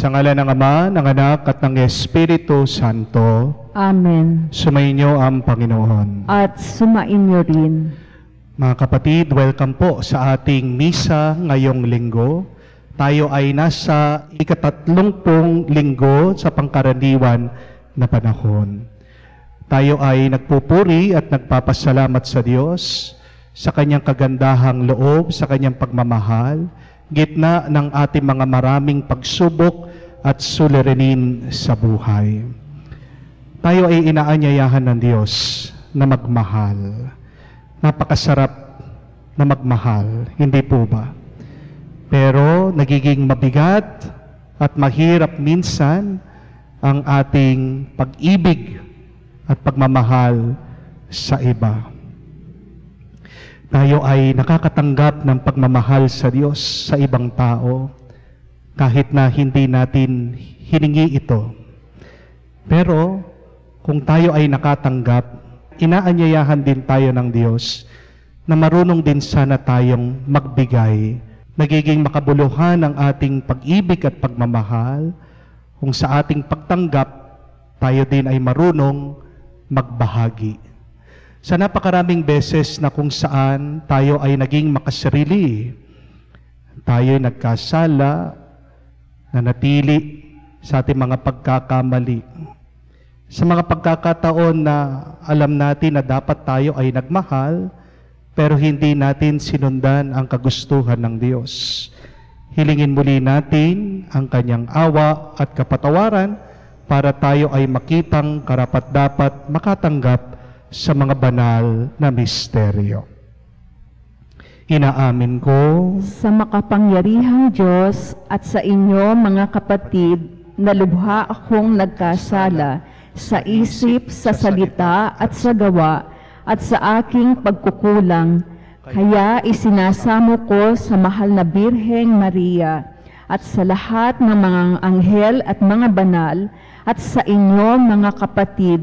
Sa ngalan ng Ama, ng Anak, at ng Espiritu Santo. Amen. Sumainyo ang Panginoon. At sumainyo rin. Mga kapatid, welcome po sa ating misa ngayong linggo. Tayo ay nasa ika-30 linggo sa pangkaraniwan na panahon. Tayo ay nagpupuri at nagpapasalamat sa Diyos sa Kanyang kagandahang loob, sa Kanyang pagmamahal, gitna ng ating mga maraming pagsubok at suliranin sa buhay. Tayo ay inaanyayahan ng Diyos na magmahal. Napakasarap na magmahal, hindi po ba? Pero nagiging mabigat at mahirap minsan ang ating pag-ibig at pagmamahal sa iba. Tayo ay nakakatanggap ng pagmamahal sa Diyos sa ibang tao kahit na hindi natin hiningi ito. Pero kung tayo ay nakatanggap, inaanyayahan din tayo ng Diyos na marunong din sana tayong magbigay. Nagiging makabuluhan ang ating pag-ibig at pagmamahal kung sa ating pagtanggap, tayo din ay marunong magbahagi. Sa napakaraming beses na kung saan tayo ay naging makasarili, tayo ay nagkasala, nanatili sa ating mga pagkakamali. Sa mga pagkakataon na alam natin na dapat tayo ay nagmahal, pero hindi natin sinundan ang kagustuhan ng Diyos. Hilingin muli natin ang Kanyang awa at kapatawaran para tayo ay makitang karapat-dapat makatanggap sa mga banal na misteryo. Inaamin ko sa makapangyarihang Diyos at sa inyo mga kapatid na lubha akong nagkasala sa isip, sa salita at sa gawa at sa aking pagkukulang. Kaya isinasamo ko sa mahal na Birheng Maria at sa lahat ng mga anghel at mga banal at sa inyo mga kapatid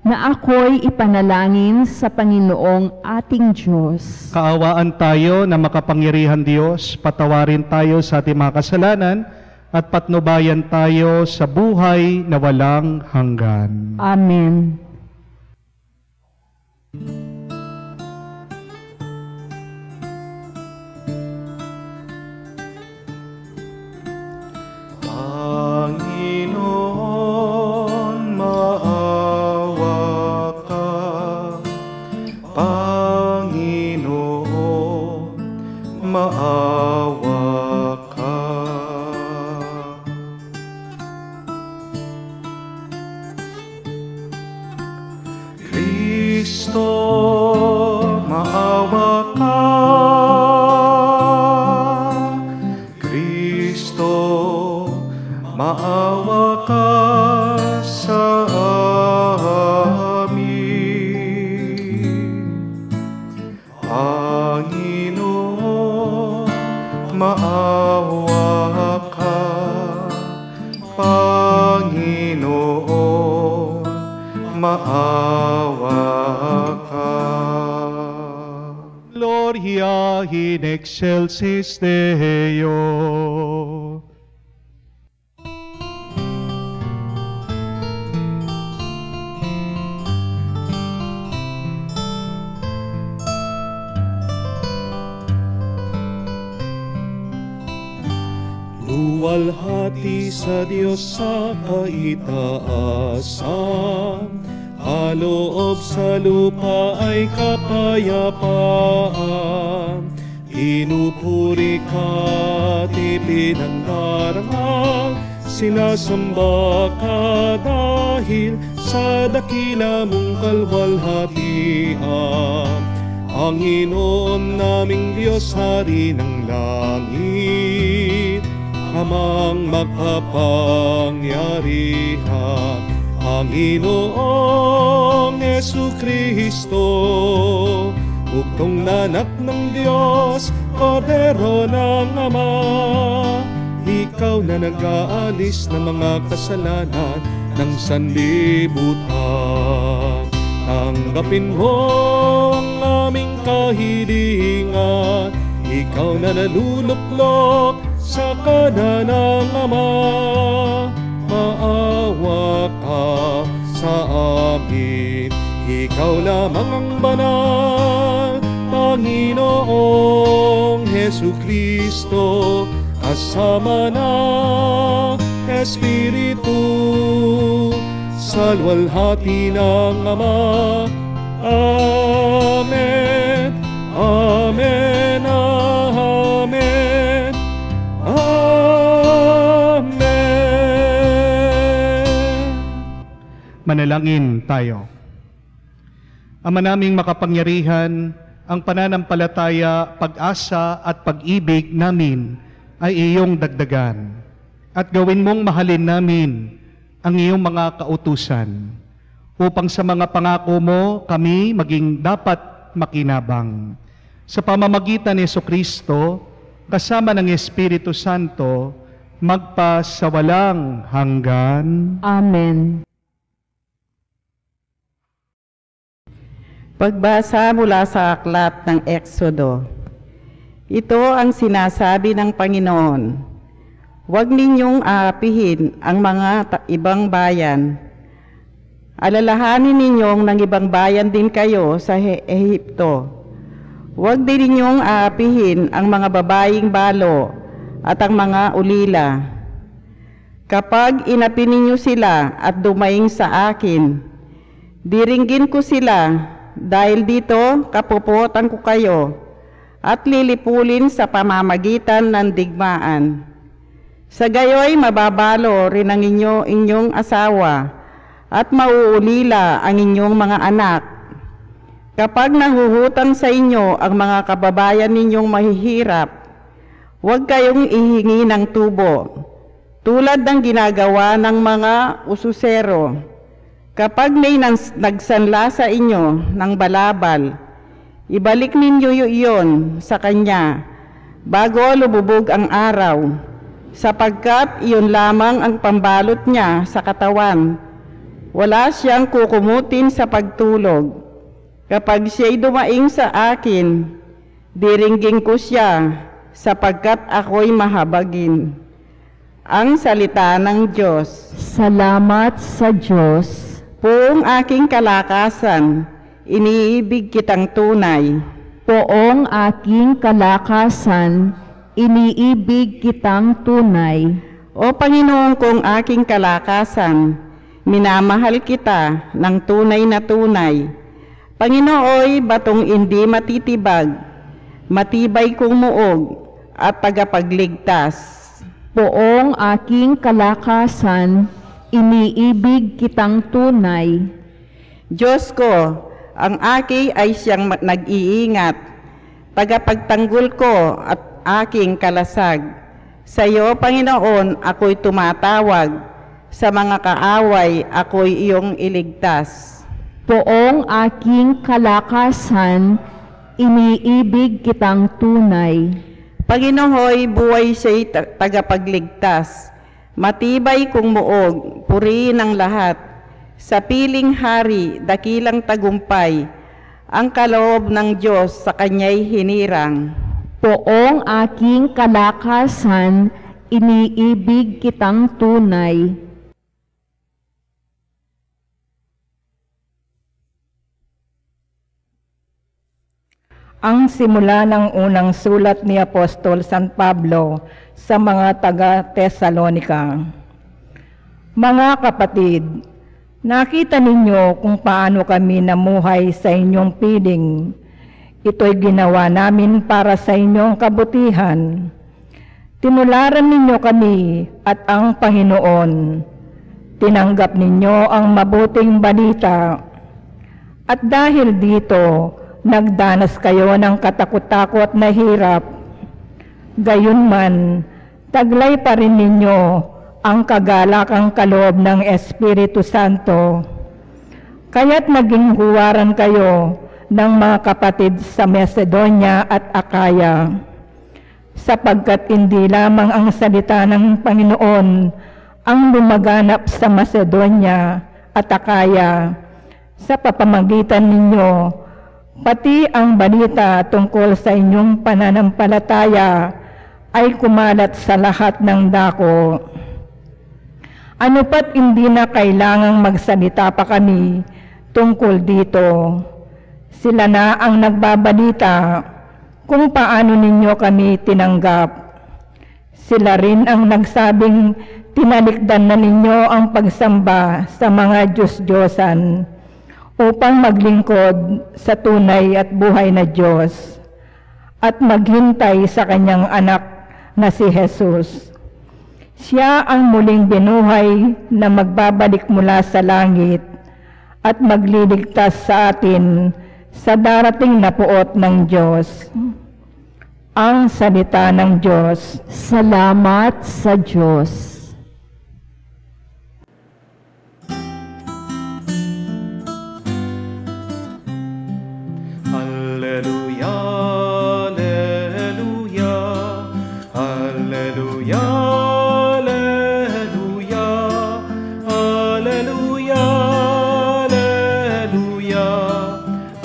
na ako'y ipanalangin sa Panginoong ating Diyos. Kaawaan tayo na makapangyarihan Diyos, patawarin tayo sa ating mga kasalanan at patnubayan tayo sa buhay na walang hanggan. Amen. Gloria in excelsis Deo. Luwalhati sa Diyos sa kaitaasan, kaloob sa lupa ay kapayapaan. Inupuri ka at ipinandarama, sinasamba ka dahil sa dakila mong kalwalhatian. Panginoon naming Diyos, Hari ng langit, Amang magpapangyarihan, Panginoong Jesucristo, bugtong na anak ng Diyos, Kordero ng Ama. Ikaw na nag-aalis ng mga kasalanan ng sanlibutan. Tanggapin mo ang aming kahilingan, ikaw na naluluklok sa kanan ng Ama. maawa ka sa amin. Ikaw lamang ang banal, Panginoong Jesucristo, kasama na Espiritu, sa luwalhati ng Ama. Amen, Amen, Amen, Amen. Manalangin tayo. Ama naming makapangyarihan, ang pananampalataya, pag-asa at pag-ibig namin ay iyong dagdagan. At gawin mong mahalin namin ang iyong mga kautusan, upang sa mga pangako mo kami maging dapat makinabang. Sa pamamagitan ni Jesucristo, kasama ng Espiritu Santo, magpa sa walang hanggan. Amen. Pagbasa mula sa aklat ng Exodo. Ito ang sinasabi ng Panginoon: Huwag ninyong aapihin ang mga ibang bayan. Alalahanin ninyong ng ibang bayan din kayo sa Ehipto. Huwag din ninyong aapihin ang mga babaeng balo at ang mga ulila. Kapag inapi ninyo sila at dumaing sa akin, diringgin ko sila, dahil dito kapuputan ko kayo at lilipulin sa pamamagitan ng digmaan. Sa gayoy mababalo rin ang inyong asawa at mauulila ang inyong mga anak. Kapag nahuhutang sa inyo ang mga kababayan ninyong mahihirap, huwag kayong ihingi ng tubo, tulad ng ginagawa ng mga ususero. Kapag may nagsanla sa inyo ng balabal, ibalik ninyo iyon sa kanya bago lumubog ang araw, sapagkat iyon lamang ang pambalot niya sa katawan. Wala siyang kukumutin sa pagtulog. Kapag siya'y dumaing sa akin, diringgin ko siya, sapagkat ako'y mahabagin. Ang salita ng Diyos. Salamat sa Diyos. Poong aking kalakasan, iniibig kitang tunay. Poong aking kalakasan, iniibig kitang tunay. O Panginoon kong aking kalakasan, minamahal kita ng tunay na tunay. Panginooy batong hindi matitibag, matibay kong muog at tagapagligtas. Poong aking kalakasan, iniibig kitang tunay. Diyos ko, ang aki ay siyang nag-iingat, tagapagtanggol ko at aking kalasag. Sa iyo, Panginoon, ako'y tumatawag. Sa mga kaaway, ako'y iyong iligtas. Poong aking kalakasan, iniibig kitang tunay. Panginohoy, buhay siya'y tagapagligtas. Matibay kong muog, purihin ang lahat. Sa piling hari, dakilang tagumpay, ang kaloob ng Diyos sa kanya'y hinirang. Poong aking kalakasan, iniibig kitang tunay. Ang simula ng unang sulat ni Apostol San Pablo sa mga taga-Tesalonika. Mga kapatid, nakita ninyo kung paano kami namuhay sa inyong piling. Ito'y ginawa namin para sa inyong kabutihan. Tinularan ninyo kami at ang Panginoon. Tinanggap ninyo ang mabuting balita. At dahil dito, nagdanas kayo ng katakot-takot na hirap. Gayunman, taglay pa rin ninyo ang kagalakang kaloob ng Espiritu Santo. Kaya't naging huwaran kayo ng mga kapatid sa Macedonia at Akaya, sapagkat hindi lamang ang salita ng Panginoon ang lumaganap sa Macedonia at Akaya sa papamagitan ninyo, pati ang balita tungkol sa inyong pananampalataya ay kumalat sa lahat ng dako. Ano pat hindi na kailangang magsalita pa kami tungkol dito. Sila na ang nagbabalita kung paano ninyo kami tinanggap. Sila rin ang nagsabing tinalikdan na ninyo ang pagsamba sa mga Diyos-Diyosan upang maglingkod sa tunay at buhay na Diyos at maghintay sa kanyang anak na si Jesus. Siya ang muling binuhay na magbabalik mula sa langit at magliligtas sa atin sa darating na puot ng Diyos. Ang salita ng Diyos. Salamat sa Diyos. Alleluia, alleluia, alleluia, alleluia, alleluia,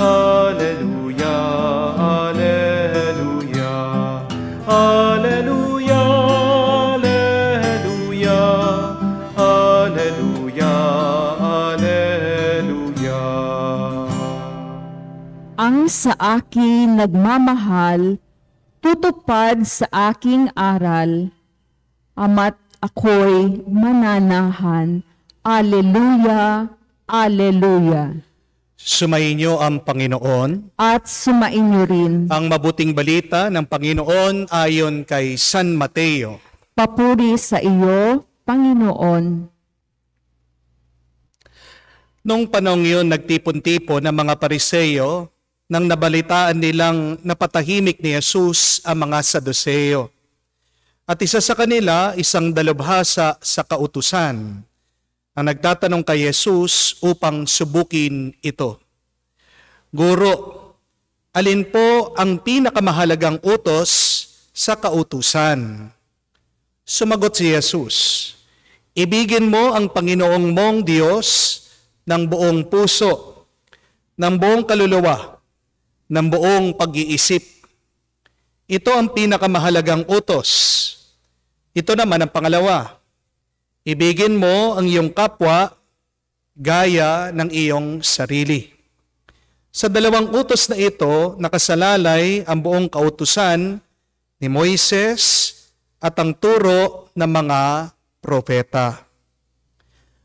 alleluia, alleluia, alleluia, alleluia, alleluia, alleluia, alleluia. Ang sa akin nagmamahal, tutupad sa aking aral, ama't ako'y mananahan. Alleluia, alleluia. Sumainyo ang Panginoon. At sumainyo rin. Ang mabuting balita ng Panginoon ayon kay San Mateo. Papuri sa iyo, Panginoon. Noong panahon yun, nagtipon-tipon ng mga Pariseyo nang nabalitaan nilang napatahimik ni Jesus ang mga Saduceo. At isa sa kanila, isang dalubhasa sa kautusan, ang nagtatanong kay Jesus upang subukin ito. Guro, alin po ang pinakamahalagang utos sa kautusan? Sumagot si Jesus, ibigin mo ang Panginoong mong Diyos ng buong puso, ng buong kaluluwa, ng buong pag-iisip. Ito ang pinakamahalagang utos. Ito naman ang pangalawa. Ibigin mo ang iyong kapwa gaya ng iyong sarili. Sa dalawang utos na ito, nakasalalay ang buong kautusan ni Moises at ang turo ng mga propeta.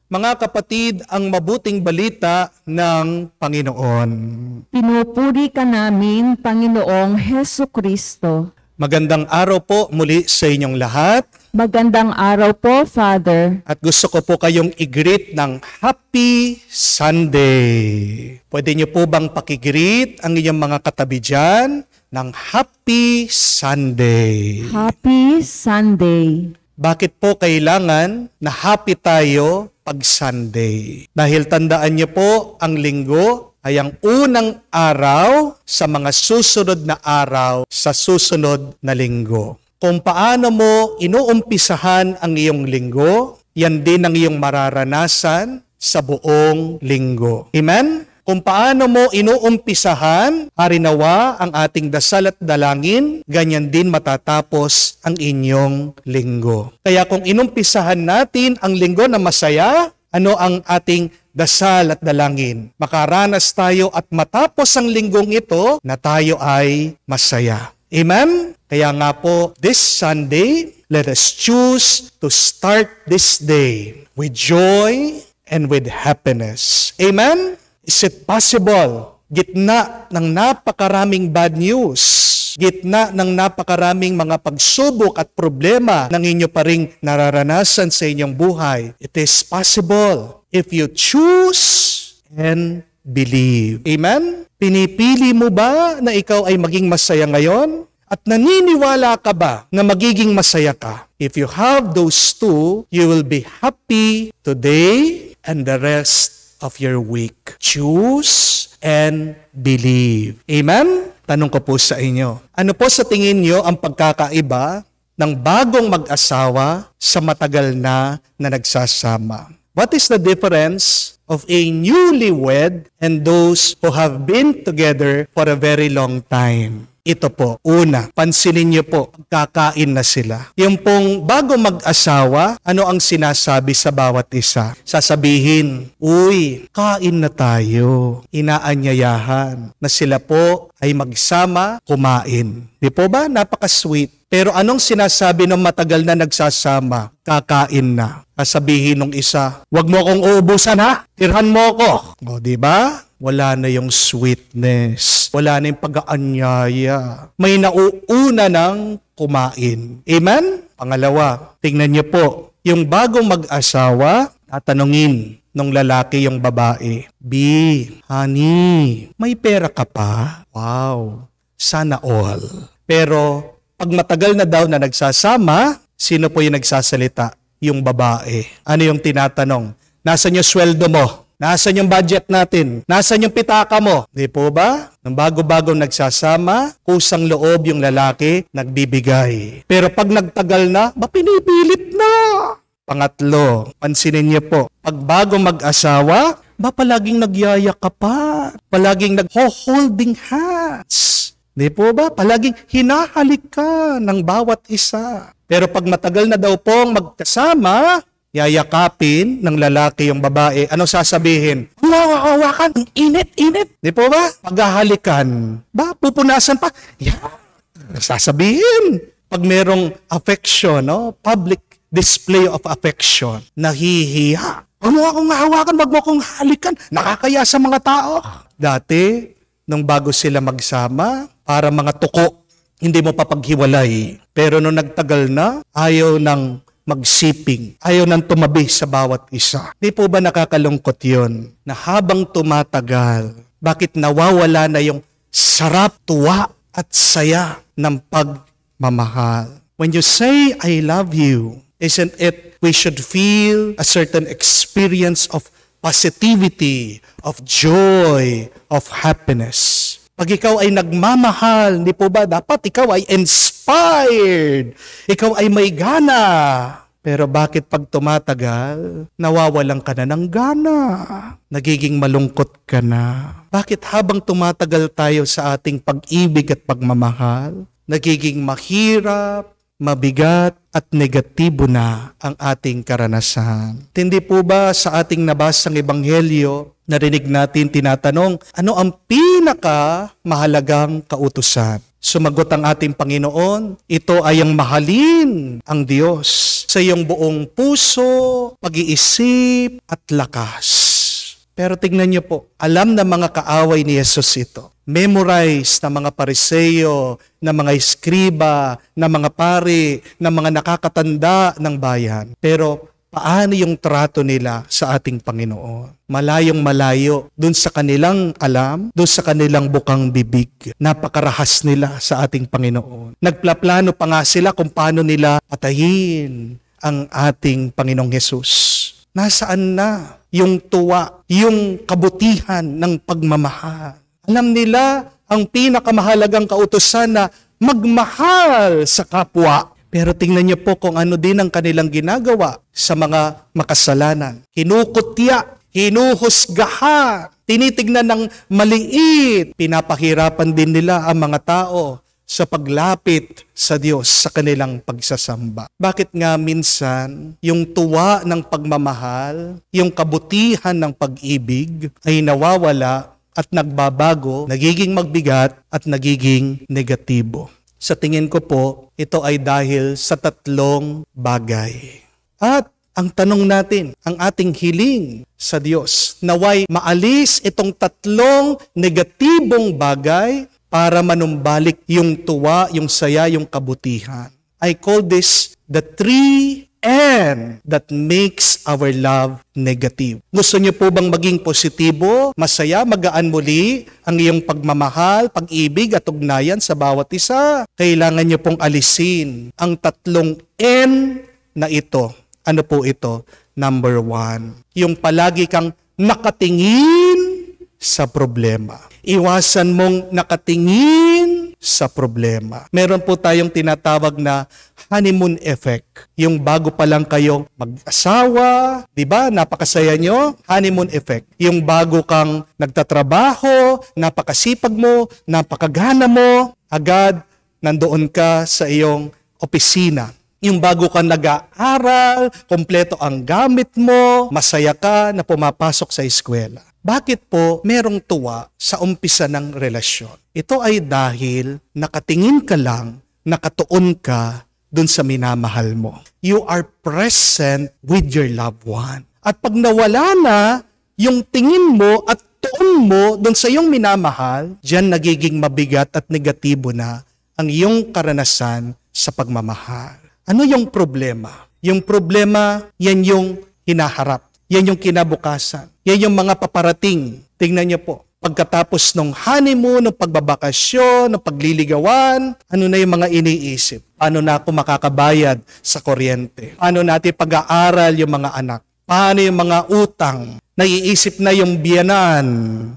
Mga kapatid, ang mabuting balita ng Panginoon. Pinupuri ka namin, Panginoong Hesukristo. Magandang araw po muli sa inyong lahat. Magandang araw po, Father. At gusto ko po kayong i-greet ng Happy Sunday. Pwede niyo po bang pakigreet ang inyong mga katabi dyan ng Happy Sunday? Happy Sunday. Bakit po kailangan na happy tayo pag Sunday? Dahil tandaan niyo po, ang linggo ay ang unang araw sa mga susunod na araw sa susunod na linggo. Kung paano mo inuumpisahan ang iyong linggo, yan din ang iyong mararanasan sa buong linggo. Amen? Kung paano mo inuumpisahan, harinawa ang ating dasal at dalangin, ganyan din matatapos ang inyong linggo. Kaya kung inumpisahan natin ang linggo na masaya, ano ang ating dasal at dalangin? Makaranas tayo at matapos ang linggong ito na tayo ay masaya. Amen? Kaya nga po, this Sunday, let us choose to start this day with joy and with happiness. Amen? Is it possible, gitna ng napakaraming bad news, gitna ng napakaraming mga pagsubok at problema ng inyo pa ring nararanasan sa inyong buhay, it is possible if you choose and believe. Amen? Pinipili mo ba na ikaw ay maging masaya ngayon? At naniniwala ka ba na magiging masaya ka? If you have those two, you will be happy today and the rest of your week. Choose and believe. Amen? Tanong ko po sa inyo. Ano po sa tingin nyo ang pagkakaiba ng bagong mag-asawa sa matagal na nagsasama? What is the difference of a newlywed and those who have been together for a very long time? Ito po, una, pansinin niyo po, kakain na sila. Yung pong bago mag-asawa, ano ang sinasabi sa bawat isa? Sasabihin, uy, kain na tayo. Inaanyayahan na sila po ay magsama, kumain. Di po ba? Napaka-sweet. Pero anong sinasabi ng matagal na nagsasama? Kakain na. Sasabihin ng isa, wag mo akong uubusan ha, tirhan mo ako. O, di ba? Wala na yung sweetness. Wala na yung pag-aanyaya. May nauuna ng kumain. Amen? Pangalawa, tingnan niyo po, yung bagong mag-asawa, tatanungin nung lalaki yung babae, B, honey, may pera ka pa? Wow, sana all. Pero pag matagal na daw na nagsasama, sino po yung nagsasalita? Yung babae. Ano yung tinatanong? Nasaan yung sweldo mo? Nasaan yung budget natin? Nasaan yung pitaka mo? Di po ba? Nang bago-bagong nagsasama, kusang loob yung lalaki, nagbibigay. Pero pag nagtagal na, pinipilit na. Pangatlo, pansinin niyo po, pag bago mag-asawa, palaging nagyayak ka pa? Palaging nag-holding hands? Di po ba? Palaging hinahalik ka ng bawat isa. Pero pag matagal na daw pong magkasama, yayakapin ng lalaki yung babae, ano sasabihin? Hawakan, ang init. Di po ba? Paghahalikan. Pupunasan pa? Yeah. Sasabihin. Pag merong affection, no? Public display of affection, nahihiya. Huwag mo akong hawakan, wag mo akong halikan. Nakakaya sa mga tao. Dati, nung bago sila magsama, para mga tuko, hindi mo papaghiwalay. Pero nung nagtagal na, ayaw ng magsiping. Ayaw nang tumabi sa bawat isa. Di po ba nakakalungkot yun? Na habang tumatagal, bakit nawawala na yung sarap, tuwa at saya ng pagmamahal? When you say, I love you, isn't it we should feel a certain experience of positivity, of joy, of happiness? Pag ikaw ay nagmamahal, di po ba dapat ikaw ay inspired? Ikaw ay may gana. Pero bakit pag tumatagal, nawawalan ka na ng gana? Nagiging malungkot ka na. Bakit habang tumatagal tayo sa ating pag-ibig at pagmamahal, nagiging mahirap, mabigat at negatibo na ang ating karanasan? Hindi po ba sa ating nabasang ebanghelyo, narinig natin tinatanong, ano ang pinakamahalagang kautusan? Sumagot ang ating Panginoon, ito ay ang mahalin ang Diyos sa iyong buong puso, pag-iisip at lakas. Pero tignan niyo po, alam na mga kaaway ni Jesus ito. Memorize na mga Pariseo, na mga eskriba, na mga pari, na mga nakakatanda ng bayan. Pero paano yung trato nila sa ating Panginoon? Malayong malayo dun sa kanilang alam, dun sa kanilang bukang bibig. Napakarahas nila sa ating Panginoon. Nagplaplano pa nga sila kung paano nila patayin ang ating Panginoong Hesus. Nasaan na yung tuwa, yung kabutihan ng pagmamahal? Alam nila ang pinakamahalagang kautusan na magmahal sa kapwa. Pero tingnan niyo po kung ano din ang kanilang ginagawa sa mga makasalanan. Hinukutya, hinuhusgahan, tinitignan ng maliit. Pinapahirapan din nila ang mga tao sa paglapit sa Diyos sa kanilang pagsasamba. Bakit nga minsan yung tuwa ng pagmamahal, yung kabutihan ng pag-ibig ay nawawala at nagbabago, nagiging magbigat at nagiging negatibo? Sa tingin ko po, ito ay dahil sa tatlong bagay. At ang tanong natin, ang ating hiling sa Diyos, naway maalis itong tatlong negatibong bagay para manumbalik yung tuwa, yung saya, yung kabutihan. I call this the 3N that makes our love negative. Gusto niyo po bang maging positibo, masaya, magaan muli ang iyong pagmamahal, pag-ibig at ugnayan sa bawat isa? Kailangan niyo pong alisin ang tatlong N na ito. Ano po ito? Number 1, yung palagi kang nakatingin sa problema. Iwasan mong nakatingin sa problema. Meron po tayong tinatawag na honeymoon effect. Yung bago pa lang kayo mag-asawa, di ba? Napakasaya nyo, honeymoon effect. Yung bago kang nagtatrabaho, napakasipag mo, napakagana mo, agad nandoon ka sa iyong opisina. Yung bago ka nag-aaral, kompleto ang gamit mo, masaya ka na pumapasok sa eskwela. Bakit po merong tuwa sa umpisa ng relasyon? Ito ay dahil nakatingin ka lang, nakatuon ka dun sa minamahal mo. You are present with your loved one. At pag nawala na yung tingin mo at tuon mo dun sa iyong minamahal, diyan nagiging mabigat at negatibo na ang iyong karanasan sa pagmamahal. Ano yung problema? Yung problema, yan yung hinaharap. Yan yung kinabukasan. Yan yung mga paparating. Tingnan niyo po. Pagkatapos ng honeymoon, ng pagbabakasyon, ng pagliligawan, ano na yung mga iniisip? Paano na ako makakabayad sa kuryente? Paano natin pag-aaral yung mga anak? Paano yung mga utang? Naiisip na yung biyanan.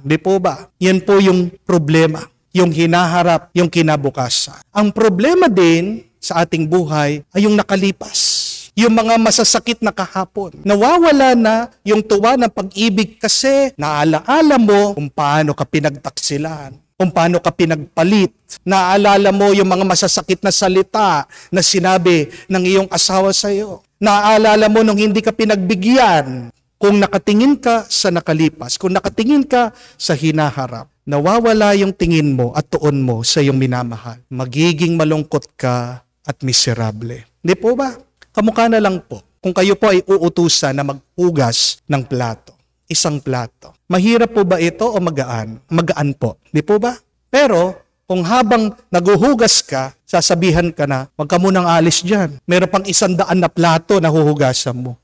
Di po ba? Yan po yung problema. Yung hinaharap, yung kinabukasan. Ang problema din sa ating buhay ay yung nakalipas. Yung mga masasakit na kahapon. Nawawala na yung tuwa ng pag-ibig kasi naalaala mo kung paano ka pinagtaksilan, kung paano ka pinagpalit. Naaalala mo yung mga masasakit na salita na sinabi ng iyong asawa sa iyo. Naaalala mo nung hindi ka pinagbigyan. Kung nakatingin ka sa nakalipas, kung nakatingin ka sa hinaharap, nawawala yung tingin mo at tuon mo sa iyong minamahal. Magiging malungkot ka at miserable. Hindi po ba? Kamukha na lang po kung kayo po ay uutusan na maghugas ng plato. Isang plato. Mahirap po ba ito o magaan? Magaan po. Di po ba? Pero kung habang naguhugas ka, sasabihan ka na, wag ka munang alis dyan. Meron pang 100 na plato na huhugasan mo.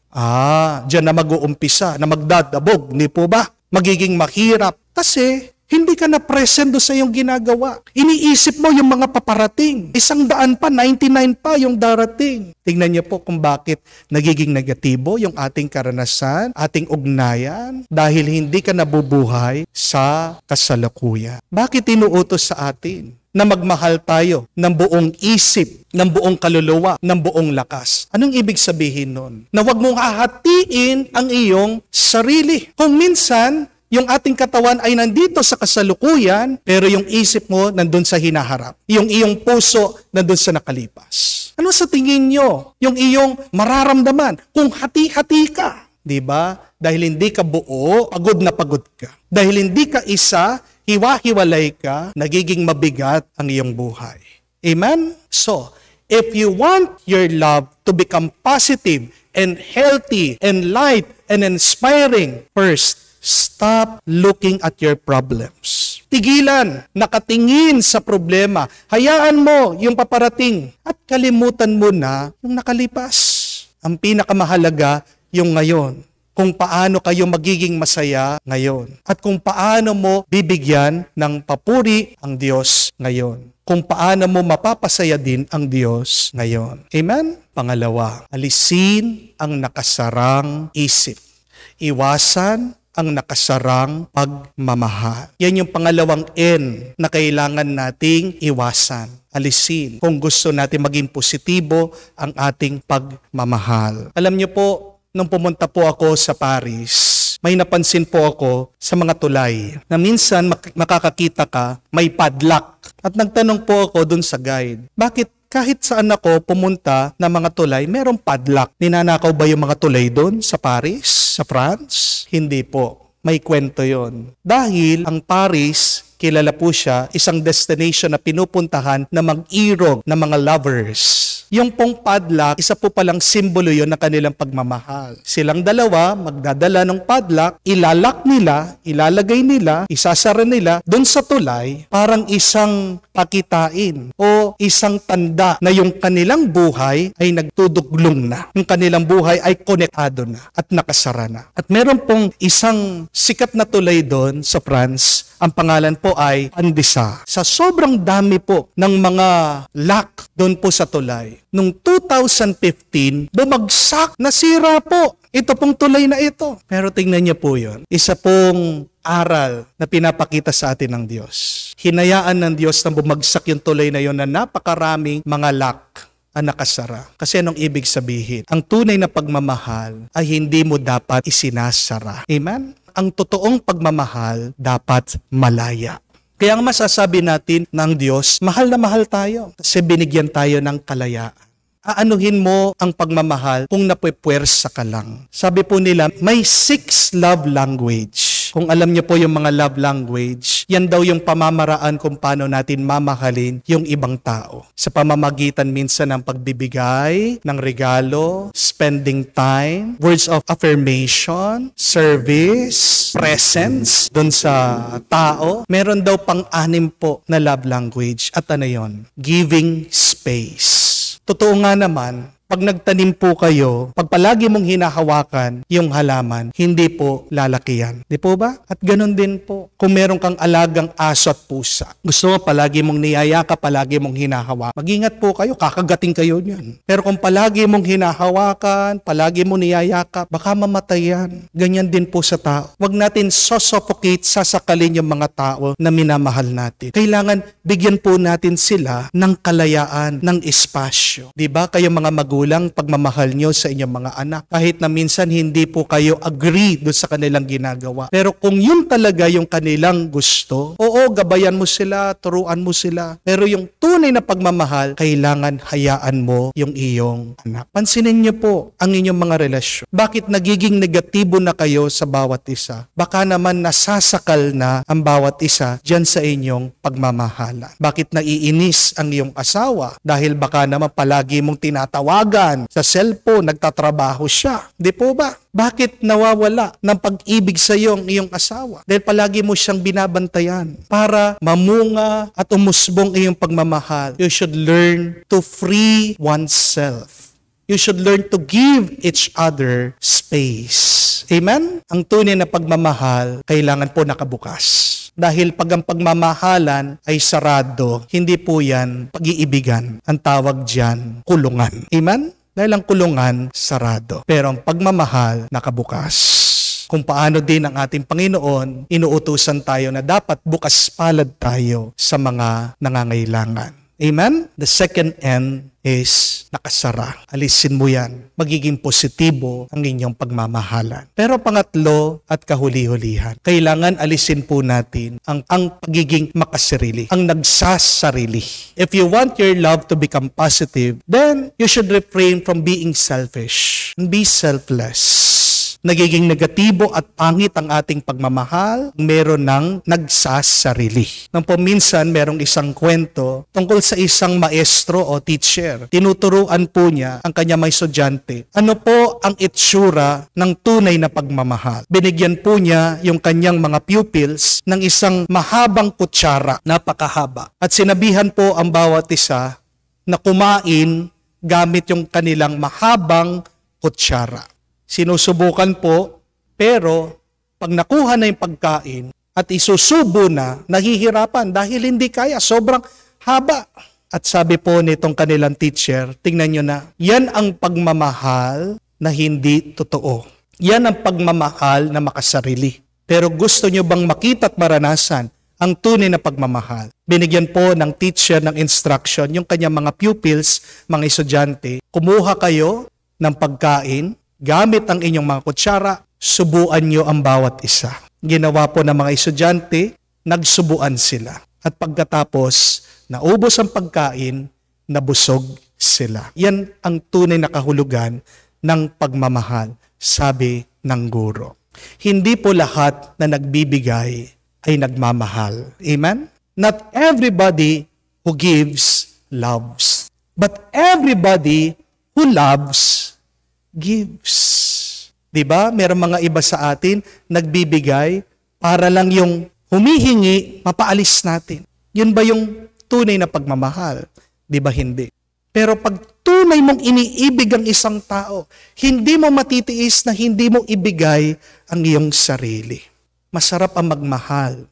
Dyan na mag-uumpisa, na magdadabog. Di po ba? Magiging mahirap. Kasi hindi ka na present doon sa iyong ginagawa. Iniisip mo yung mga paparating. 100 pa, 99 pa yung darating. Tingnan niyo po kung bakit nagiging negatibo yung ating karanasan, ating ugnayan, dahil hindi ka nabubuhay sa kasalukuyan. Bakit inuutos sa atin na magmahal tayo ng buong isip, ng buong kaluluwa, ng buong lakas? Anong ibig sabihin nun? Na huwag mong hahatiin ang iyong sarili. Kung minsan, yung ating katawan ay nandito sa kasalukuyan, pero yung isip mo nandun sa hinaharap. Yung iyong puso nandun sa nakalipas. Ano sa tingin nyo? Yung iyong mararamdaman kung hati-hati ka. Diba? Dahil hindi ka buo, pagod na pagod ka. Dahil hindi ka isa, hiwa-hiwalay ka, nagiging mabigat ang iyong buhay. Amen? So, if you want your love to become positive and healthy and light and inspiring, first, stop looking at your problems. Tigilan, nakatingin sa problema. Hayaan mo yung paparating at kalimutan mo na yung nakalipas. Ang pinakamahalaga, yung ngayon. Kung paano kayo magiging masaya ngayon. At kung paano mo bibigyan ng papuri ang Diyos ngayon. Kung paano mo mapapasaya din ang Diyos ngayon. Amen? Pangalawa, alisin ang nakasarang isip. Iwasan ang nakasarang pagmamahal. Yan yung pangalawang N na kailangan nating iwasan. Alisin. Kung gusto natin maging positibo ang ating pagmamahal. Alam niyo po, nung pumunta po ako sa Paris, may napansin po ako sa mga tulay na minsan makakakita ka, may padlock. At nagtanong po ako dun sa guide, bakit kahit saan ako pumunta na mga tulay, merong padlock? Ninanakaw ba yung mga tulay doon sa Paris, sa France? Hindi po. May kwento yon. Dahil ang Paris, kilala po siya, isang destination na pinupuntahan na mag-irog ng mga lovers. Yung pong padlock, isa po palang simbolo yon ng kanilang pagmamahal. Silang dalawa, magdadala ng padlock, ilalak nila, ilalagay nila, isasara nila doon sa tulay, parang isang pakitain o isang tanda na yung kanilang buhay ay nagtuduglong na. Yung kanilang buhay ay konektado na at nakasara na. At meron pong isang sikat na tulay doon sa France, ang pangalan po ay Andisa. Sa sobrang dami po ng mga lock doon po sa tulay, Nung 2015, bumagsak, nasira po. Ito pong tulay na ito. Pero tingnan niyo po yun. Isa pong aral na pinapakita sa atin ng Diyos. Hinayaan ng Diyos na bumagsak yung tulay na yun na napakaraming mga lock ang nakasara. Kasi anong ibig sabihin? Ang tunay na pagmamahal ay hindi mo dapat isinasara. Amen? Ang totoong pagmamahal dapat malaya. Kaya ang masasabi natin ng Diyos, mahal na mahal tayo kasi binigyan tayo ng kalayaan. Aanuhin mo ang pagmamahal kung napupwersa ka lang. Sabi po nila, may 6 love language. Kung alam niyo po yung mga love language, yan daw yung pamamaraan kung paano natin mamahalin yung ibang tao. Sa pamamagitan minsan ng pagbibigay, ng regalo, spending time, words of affirmation, service, presence dun sa tao. Meron daw pang-6 po na love language. At ano yun? Giving space. Totoo nga naman, pag nagtanim po kayo, pag palagi mong hinahawakan yung halaman, hindi po lalaki yan. Di po ba? At ganun din po. Kung meron kang alagang aso at pusa, gusto mo palagi mong niyayaka, palagi mong hinahawak. Mag-ingat po kayo, kakagating kayo niyan. Pero kung palagi mong hinahawakan, palagi mong niyayaka, baka mamatay yan. Ganyan din po sa tao. Huwag natin suffocate, sasakalin yung mga tao na minamahal natin. Kailangan bigyan po natin sila ng kalayaan, ng espasyo. Di ba? Kayo mga magulang, pagmamahal nyo sa inyong mga anak. Kahit na minsan hindi po kayo agree doon sa kanilang ginagawa. Pero kung yun talaga yung kanilang gusto, oo, gabayan mo sila, turuan mo sila. Pero yung tunay na pagmamahal, kailangan hayaan mo yung iyong anak. Pansinin nyo po ang inyong mga relasyon. Bakit nagiging negatibo na kayo sa bawat isa? Baka naman nasasakal na ang bawat isa dyan sa inyong pagmamahala. Bakit naiinis ang iyong asawa? Dahil baka naman palagi mong tinatawag sa cellphone, nagtatrabaho siya. Di po ba? Bakit nawawala ng pag-ibig sa iyo ang iyong asawa? Dahil palagi mo siyang binabantayan para mamunga at umusbong iyong pagmamahal. You should learn to free oneself. You should learn to give each other space. Amen? Ang tunay na pagmamahal, kailangan po nakabukas. Dahil pag ang pagmamahalan ay sarado, hindi po yan pag-iibigan. Ang tawag dyan, kulungan. Amen? Dahil ang kulungan, sarado. Pero ang pagmamahal, nakabukas. Kung paano din ang ating Panginoon, inuutusan tayo na dapat bukas palad tayo sa mga nangangailangan. Amen? The second N is nakasara. Alisin mo yan. Magiging positibo ang inyong pagmamahalan. Pero pangatlo at kahuli-hulihan, kailangan alisin po natin ang pagiging makasarili, ang nagsasarili. If you want your love to become positive, then you should refrain from being selfish and be selfless. Nagiging negatibo at pangit ang ating pagmamahal, meron ng nagsasarili. Nang po minsan, merong isang kwento tungkol sa isang maestro o teacher. Tinuturuan po niya ang kanya mga estudyante. Ano po ang itsura ng tunay na pagmamahal? Binigyan po niya yung kanyang mga pupils ng isang mahabang kutsara, napakahaba. At sinabihan po ang bawat isa na kumain gamit yung kanilang mahabang kutsara. Sinusubukan po, pero pag nakuha na yung pagkain at isusubo na, nahihirapan dahil hindi kaya, sobrang haba. At sabi po nitong kanilang teacher, tingnan nyo na, yan ang pagmamahal na hindi totoo. Yan ang pagmamahal na makasarili. Pero gusto nyo bang makita at maranasan ang tunay na pagmamahal? Binigyan po ng teacher ng instruction, yung kanyang mga pupils, mga estudyante, kumuha kayo ng pagkain, gamit ang inyong mga kutsara, subuan nyo ang bawat isa. Ginawa po ng mga estudyante, nagsubuan sila. At pagkatapos, naubos ang pagkain, nabusog sila. Yan ang tunay na kahulugan ng pagmamahal, sabi ng guro. Hindi po lahat na nagbibigay ay nagmamahal. Amen? Not everybody who gives, loves. But everybody who loves, gives. Diba? Merong mga iba sa atin nagbibigay para lang yung humihingi, mapaalis natin. Yun ba yung tunay na pagmamahal? Diba hindi? Pero pag tunay mong iniibig ang isang tao, hindi mo matitiis na hindi mo ibigay ang iyong sarili. Masarap ang magmahal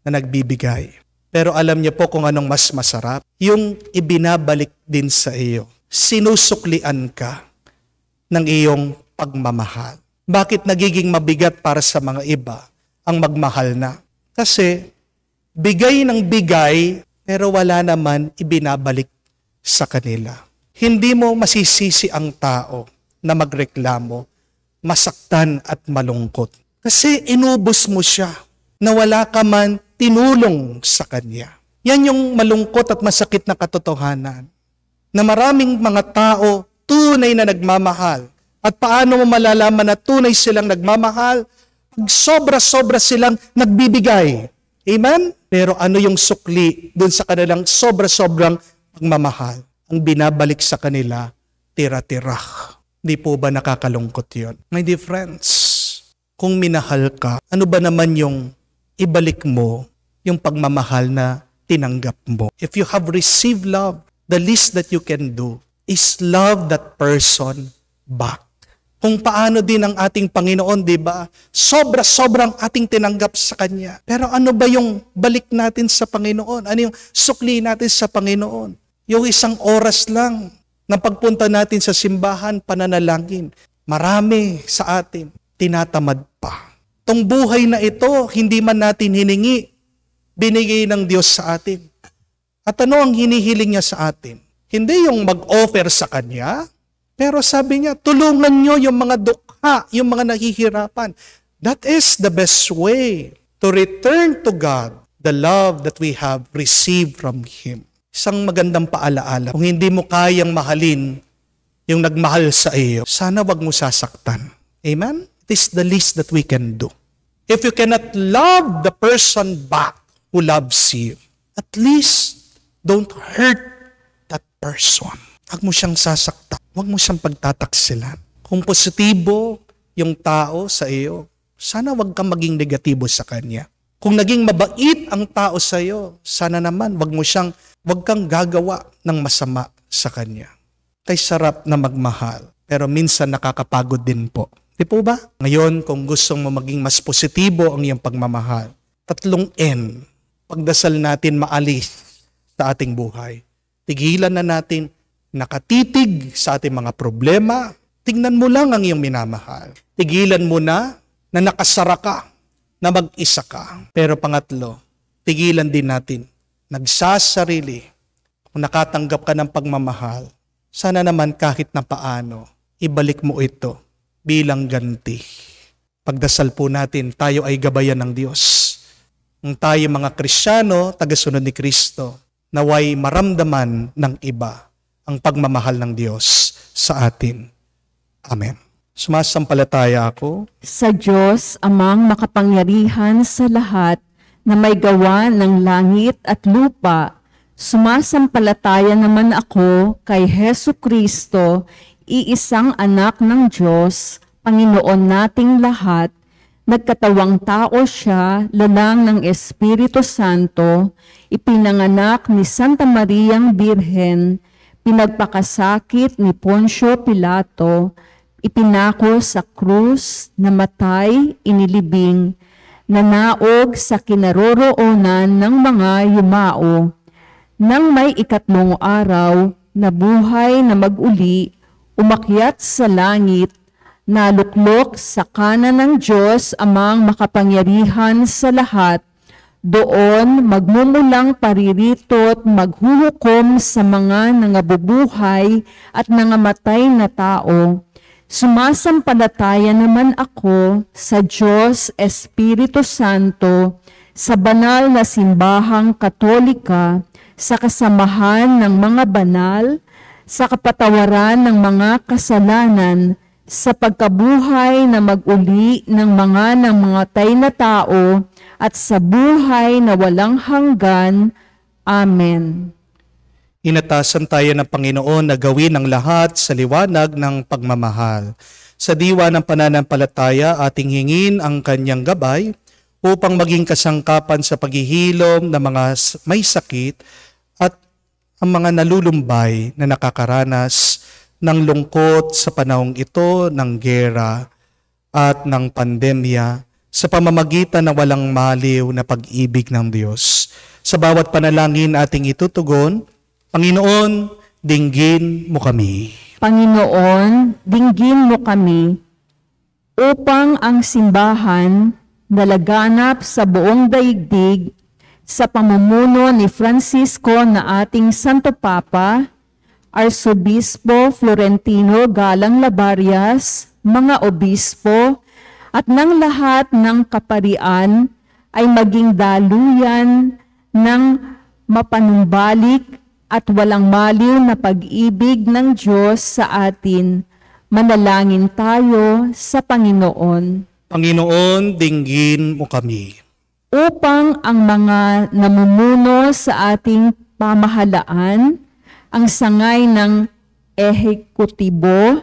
na nagbibigay. Pero alam niyo po kung anong mas masarap? Yung ibinabalik din sa iyo. sinusuklian ka ng iyong pagmamahal. Bakit nagiging mabigat para sa mga iba ang magmahal na? Kasi bigay ng bigay pero wala naman ibinabalik sa kanila. Hindi mo masisisi ang tao na magreklamo, masaktan at malungkot. Kasi inubos mo siya na wala ka man tinulong sa kanya. Yan yung malungkot at masakit na katotohanan. Na maraming mga tao tunay na nagmamahal. At paano mo malalaman na tunay silang nagmamahal? Sobra-sobra silang nagbibigay. Amen? Pero ano yung sukli dun sa kanilang sobra-sobrang pagmamahal? Ang binabalik sa kanila, tira-tira. Di po ba nakakalungkot yun? My dear friends, kung minahal ka, ano ba naman yung ibalik mo yung pagmamahal na tinanggap mo? If you have received love, the least that you can do is love that person back. Kung paano din ang ating Panginoon, di ba? Sobra-sobrang ating tinanggap sa Kanya. Pero ano ba yung balik natin sa Panginoon? Ano yung sukli natin sa Panginoon? Yung isang oras lang na pagpunta natin sa simbahan, pananalangin. Marami sa atin, tinatamad pa. Tong buhay na ito, hindi man natin hiningi, binigay ng Diyos sa atin. At ano ang hinihiling niya sa atin? Hindi yung mag-offer sa Kanya, pero sabi niya, tulungan niyo yung mga dukha, yung mga nahihirapan. That is the best way to return to God the love that we have received from Him. Isang magandang paalaala. Kung hindi mo kayang mahalin yung nagmahal sa iyo, sana wag mo sasaktan. Amen? It is the least that we can do. If you cannot love the person back who loves you, at least don't hurt that person. Huwag mo siyang sasaktan. Huwag mo siyang pagtataksilan. Kung positibo yung tao sa iyo, sana wag kang maging negatibo sa kanya. Kung naging mabait ang tao sa iyo, sana naman wag kang gagawa ng masama sa kanya. Tay sarap na magmahal, pero minsan nakakapagod din po. Di po ba? Ngayon, kung gusto mo maging mas positibo ang iyong pagmamahal, 3 N, pagdasal natin maalis sa ating buhay. Tigilan na natin nakatitig sa ating mga problema. Tingnan mo lang ang iyong minamahal. Tigilan mo na nakasara ka, na mag-isa ka. Pero pangatlo, tigilan din natin, nagsasarili. Kung nakatanggap ka ng pagmamahal, sana naman kahit na paano, ibalik mo ito bilang ganti. Pagdasal po natin, tayo ay gabayan ng Diyos. Kung tayo mga Kristiyano, tagasunod ni Kristo, naway maramdaman ng iba ang pagmamahal ng Diyos sa atin. Amen. Sumasampalataya ako Sa Diyos, amang makapangyarihan sa lahat, na may gawa ng langit at lupa, sumasampalataya naman ako kay Hesu Kristo, iisang anak ng Diyos, Panginoon nating lahat, nagkatawang tao siya, lalang ng Espiritu Santo, ipinanganak ni Santa Mariang Birhen, pinagpakasakit ni Poncio Pilato, ipinako sa krus, namatay, inilibing, nanaog sa kinaroroonan ng mga yumao. Nang may 3 araw, nabuhay na mag-uli, umakyat sa langit, naluklok sa kanan ng Diyos amang makapangyarihan sa lahat. Doon magmumulang paririto at maghuhukom sa mga nangabubuhay at nangamatay na tao. Sumasampalataya naman ako sa Diyos Espiritu Santo, sa banal na simbahang Katolika, sa kasamahan ng mga banal, sa kapatawaran ng mga kasalanan, sa pagkabuhay na mag-uli ng mga nangamatay na tao, at sa buhay na walang hanggan. Amen. Inatasan tayo ng Panginoon na gawin ang lahat sa liwanag ng pagmamahal. Sa diwa ng pananampalataya, ating hingin ang kanyang gabay upang maging kasangkapan sa paghihilom ng mga may sakit at ang mga nalulumbay na nakakaranas ng lungkot sa panahong ito ng gera at ng pandemya, sa pamamagitan ng walang maliw na pag-ibig ng Diyos. Sa bawat panalangin ating itutugon, Panginoon, dinggin mo kami. Panginoon, dinggin mo kami upang ang simbahan na laganap sa buong daigdig sa pamumuno ni Francisco na ating Santo Papa, Arsobispo Florentino Galang Labarias, mga obispo, at ng lahat ng kaparian ay maging daluyan ng mapanumbalik at walang maliw na pag-ibig ng Diyos sa atin. Manalangin tayo sa Panginoon. Panginoon, dinggin mo kami. Upang ang mga namumuno sa ating pamahalaan, ang sangay ng ehekutibo,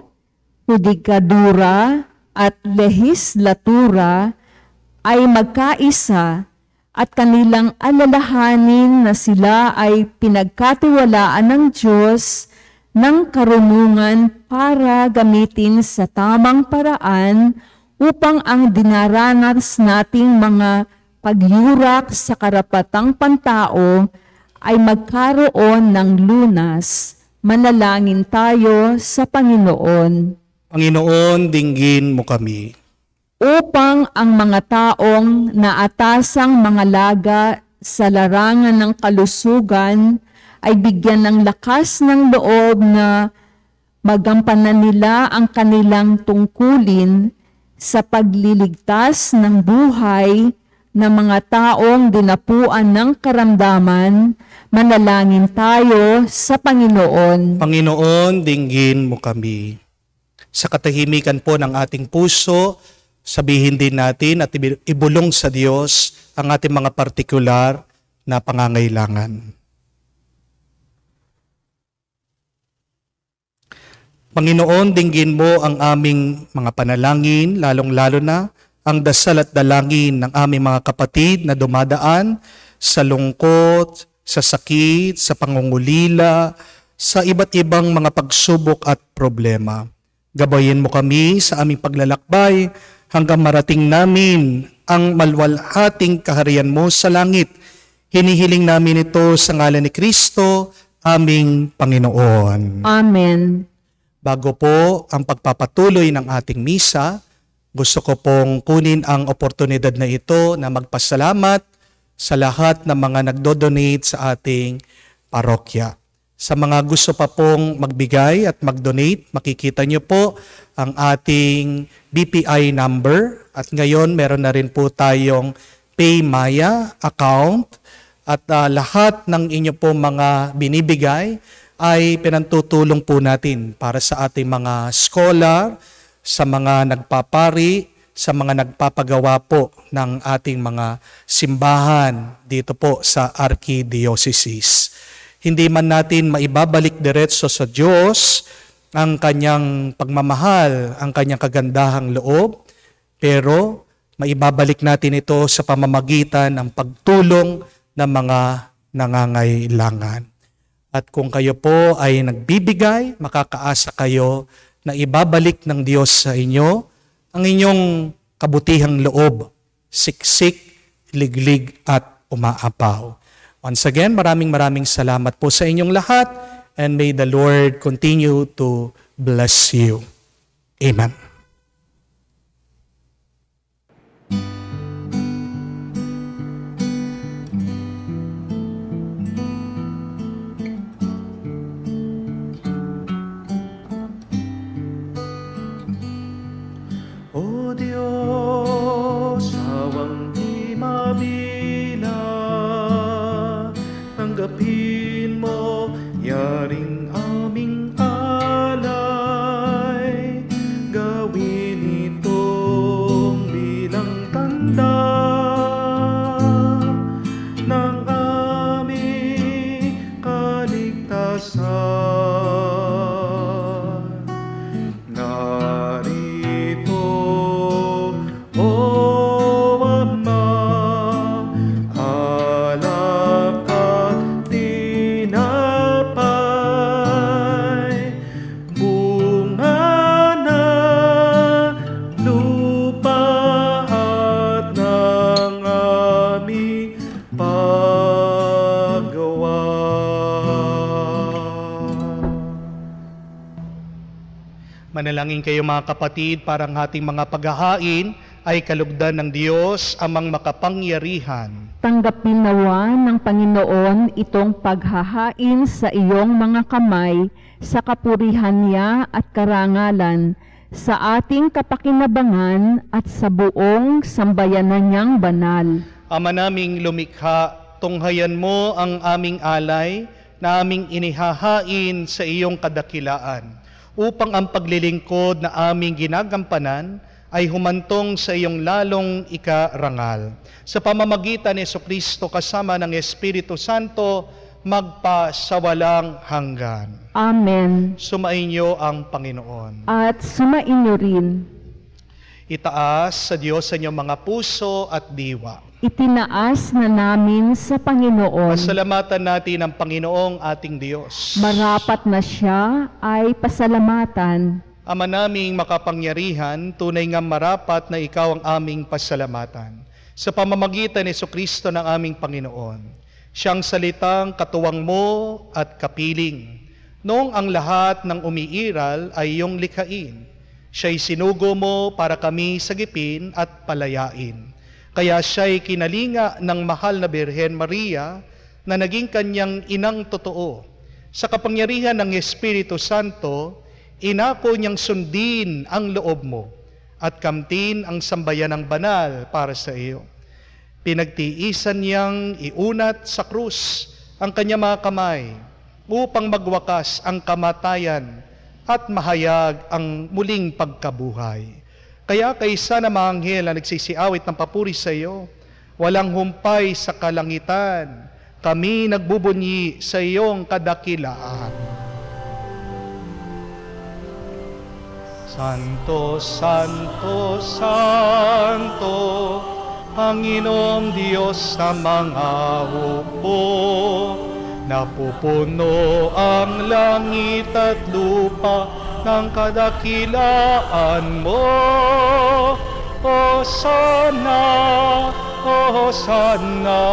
judikadura at lehislatura ay magkaisa at kanilang alalahanin na sila ay pinagkatiwalaan ng Diyos ng karunungan para gamitin sa tamang paraan upang ang dinaranas nating mga pagyurak sa karapatang pantao ay magkaroon ng lunas. Manalangin tayo sa Panginoon. Panginoon, dinggin mo kami. Upang ang mga taong naatasang mga laga sa larangan ng kalusugan ay bigyan ng lakas ng loob na magampanan nila ang kanilang tungkulin sa pagliligtas ng buhay ng mga taong dinapuan ng karamdaman. Manalangin tayo sa Panginoon. Panginoon, dinggin mo kami. Sa katahimikan po ng ating puso, sabihin din natin at ibulong sa Diyos ang ating mga partikular na pangangailangan. Panginoon, dinggin mo ang aming mga panalangin, lalong-lalo na ang dasal at dalangin ng aming mga kapatid na dumadaan sa lungkot, sa sakit, sa pangungulila, sa iba't ibang mga pagsubok at problema. Gabayin mo kami sa aming paglalakbay hanggang marating namin ang malwalhating kaharian mo sa langit. Hinihiling namin ito sa ngalan ni Kristo, aming Panginoon. Amen. Bago po ang pagpapatuloy ng ating misa, gusto ko pong kunin ang oportunidad na ito na magpasalamat sa lahat ng mga nagdo-donate sa ating parokya. Sa mga gusto pa pong magbigay at mag-donate, makikita nyo po ang ating BPI number. At ngayon, meron na rin po tayong PayMaya account. At lahat ng inyo po mga binibigay ay pinantutulong po natin para sa ating mga scholar, sa mga nagpapari, sa mga nagpapagawa po ng ating mga simbahan dito po sa Archdiocese. Hindi man natin maibabalik diretso sa Diyos ang kanyang pagmamahal, ang kanyang kagandahang loob, pero maibabalik natin ito sa pamamagitan ng pagtulong ng mga nangangailangan. At kung kayo po ay nagbibigay, makakaasa kayo na ibabalik ng Diyos sa inyo ang inyong kabutihang loob, siksik, liglig at umaapaw. Once again, maraming salamat po sa inyong lahat, and may the Lord continue to bless you. Amen. O Diyos, hawang di mabilang, tanggapin mo yaring aming alay, gawin itong bilang tanda ng aming kaligtasan. Manalangin kayo mga kapatid, parang ating mga paghahain ay kalugdan ng Diyos amang makapangyarihan. Tanggapin nawa ng Panginoon itong paghahain sa iyong mga kamay sa kapurihan niya at karangalan, sa ating kapakinabangan at sa buong sambayanan niyang banal. Ama naming lumikha, tunghayan mo ang aming alay na aming inihahain sa iyong kadakilaan, upang ang paglilingkod na aming ginagampanan ay humantong sa iyong lalong ikarangal. Sa pamamagitan ni Jesucristo kasama ng Espiritu Santo, magpasawalang hanggan. Amen. Sumainyo ang Panginoon. At sumainyo rin. Itaas sa Diyos sa inyong mga puso at diwa. Itinaas na namin sa Panginoon. Pasalamatan natin ang Panginoong ating Diyos. Marapat na siya ay pasalamatan. Ama naming makapangyarihan, tunay nga marapat na ikaw ang aming pasalamatan. Sa pamamagitan ni Jesucristo ng aming Panginoon, siyang salitang katuwang mo at kapiling. Noong ang lahat ng umiiral ay iyong likhain, siya'y sinugo mo para kami sagipin at palayain. Kaya siya'y kinalinga ng mahal na Birhen Maria na naging kanyang inang totoo. Sa kapangyarihan ng Espiritu Santo, inako niyang sundin ang loob mo at kamtin ang sambayanang banal para sa iyo. Pinagtiisan niyang iunat sa krus ang kanyang mga kamay upang magwakas ang kamatayan at mahayag ang muling pagkabuhay. Kaya kaysa na mga anghel na nagsisiawit ng papuri sa iyo, walang humpay sa kalangitan, kami nagbubunyi sa iyong kadakilaan. Santo, Santo, Santo, Panginoong Diyos sa mga hukbo, napupuno ang langit at lupa ng kadakilaan mo. Hosana, Hosana,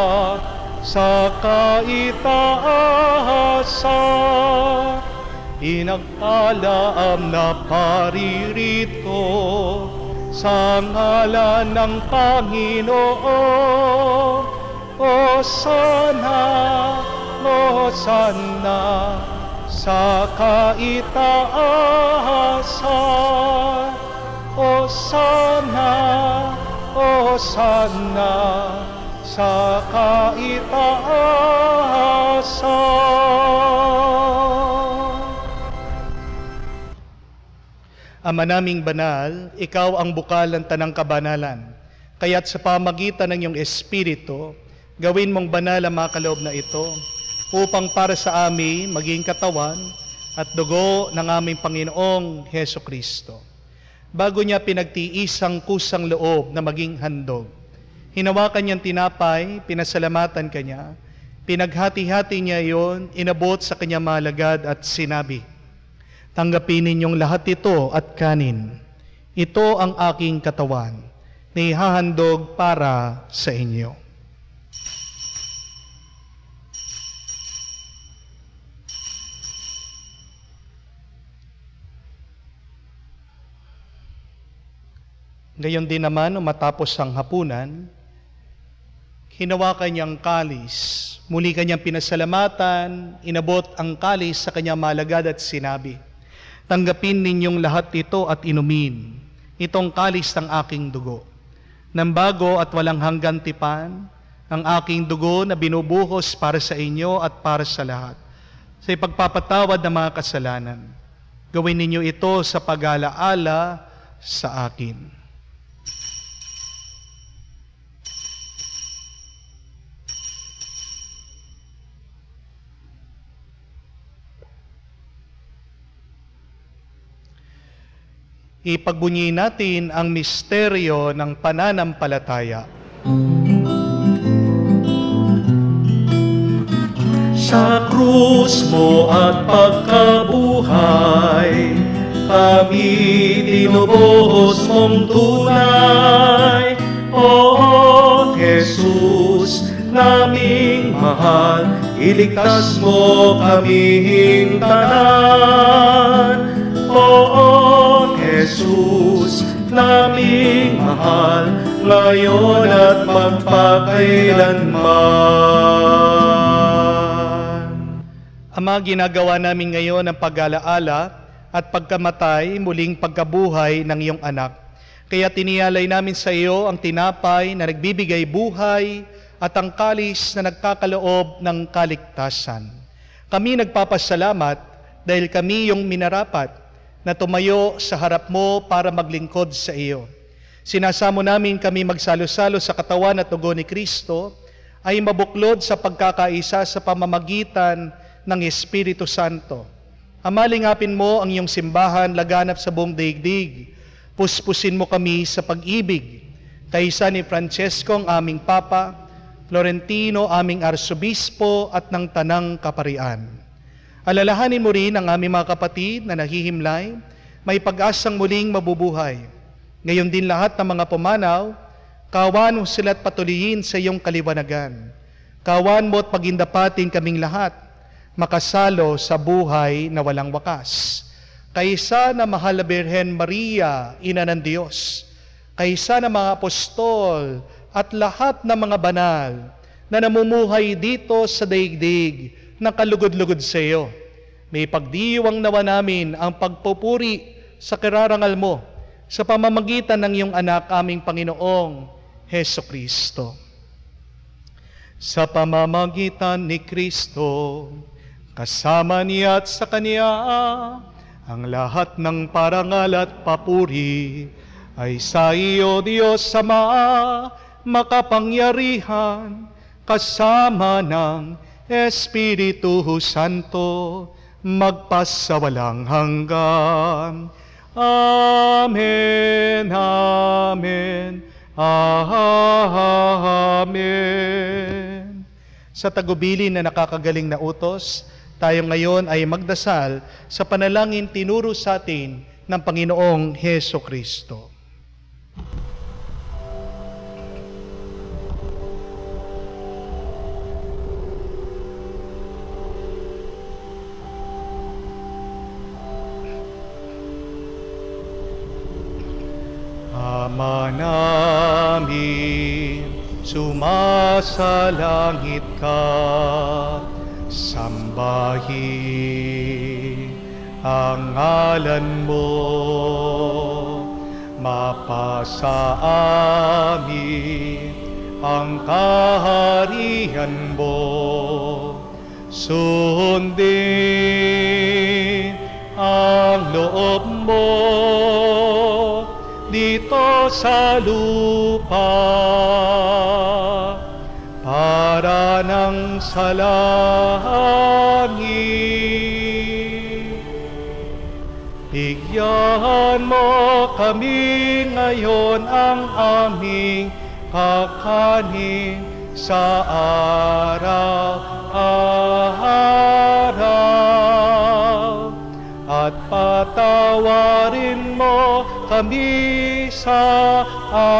sa kaitaasan. Pinagpalaam na paririto sa ngalan ng Panginoon. Hosana, Hosana, sa kaitaasan. Hosana, Hosana, sa kaitaasan. Ama naming banal, ikaw ang bukal ng tanang kabanalan. Kaya't sa pamagitan ng iyong Espiritu, gawin mong banal ang mga kaloob na ito, upang para sa amin maging katawan at dugo ng aming Panginoong Heso Kristo. Bago niya pinagtiisang kusang loob na maging handog, hinawakan niyang tinapay, pinasalamatan kanya, pinaghati-hati niya iyon, inabot sa kanyang mga alagad at sinabi, tanggapin ninyong lahat ito at kanin. Ito ang aking katawan na ihahandog para sa inyo. Gayon din naman, matapos ang hapunan, hinawakan niyang kalis. Muli kanyang pinasalamatan, inabot ang kalis sa kanyang malagad at sinabi, tanggapin ninyong lahat ito at inumin. Itong kalis ng aking dugo. Nang bago at walang hanggang tipan, ang aking dugo na binubuhos para sa inyo at para sa lahat. Sa ipagpapatawad ng mga kasalanan, gawin ninyo ito sa pag-alaala sa akin. Ipagbunyi natin ang misteryo ng pananampalataya. Sa krus mo at pagkabuhay, kami tinubuhos mong tunay. O Jesus, naming mahal, iligtas mo kaming tanan. O Jesus, naming mahal, ngayon at magpakailanman. Ama, ginagawa namin ngayon ang pag-alaala at pagkamatay, muling pagkabuhay ng iyong anak. Kaya tiniyalay namin sa iyo ang tinapay na nagbibigay buhay at ang kalis na nagkakaloob ng kaligtasan. Kami nagpapasalamat dahil kami yung minarapat na tumayo sa harap mo para maglingkod sa iyo. Sinasamo namin kami magsalo-salo sa katawan at dugo ni Kristo ay mabuklod sa pagkakaisa sa pamamagitan ng Espiritu Santo. Ama, lingapin mo ang iyong simbahan laganap sa buong daigdig. Puspusin mo kami sa pag-ibig. Kaisa ni Francesco ang aming Papa, Florentino aming Arsobispo at ng Tanang Kaparian. Alalahanin mo rin ang aming mga kapatid na nahihimlay, may pag-asang muling mabubuhay. Ngayon din lahat ng mga pumanaw, kawan mo sila't patuloyin sa iyong kaliwanagan. Kawan mo at pagindapatin kaming lahat, makasalo sa buhay na walang wakas. Kaisa na mahal na Birhen Maria, Ina ng Diyos, kaisa na mga apostol at lahat ng mga banal na namumuhay dito sa daigdig na kalugod-lugod sa iyo. May pagdiwang nawa namin ang pagpupuri sa kararangal mo sa pamamagitan ng iyong anak, aming Panginoong Heso Kristo. Sa pamamagitan ni Kristo, kasama niya at sa Kanya, ang lahat ng parangal at papuri ay sa iyo, Diyos Ama, makapangyarihan, kasama ng Espiritu Santo, magpasawalang hanggan. Amen, amen, amen. Sa tagubilin na nakakagaling na utos, tayo ngayon ay magdasal sa panalangin tinuro sa atin ng Panginoong Heso Kristo. Ama namin, sumasalangit ka, sambahin ang ngalan mo, mapasa amin ang kaharian mo, sundin ang loob mo dito sa lupa para nang sa langit. Bigyan mo kami ngayon ang aming kakanin sa araw-araw at patawarin mo kami sa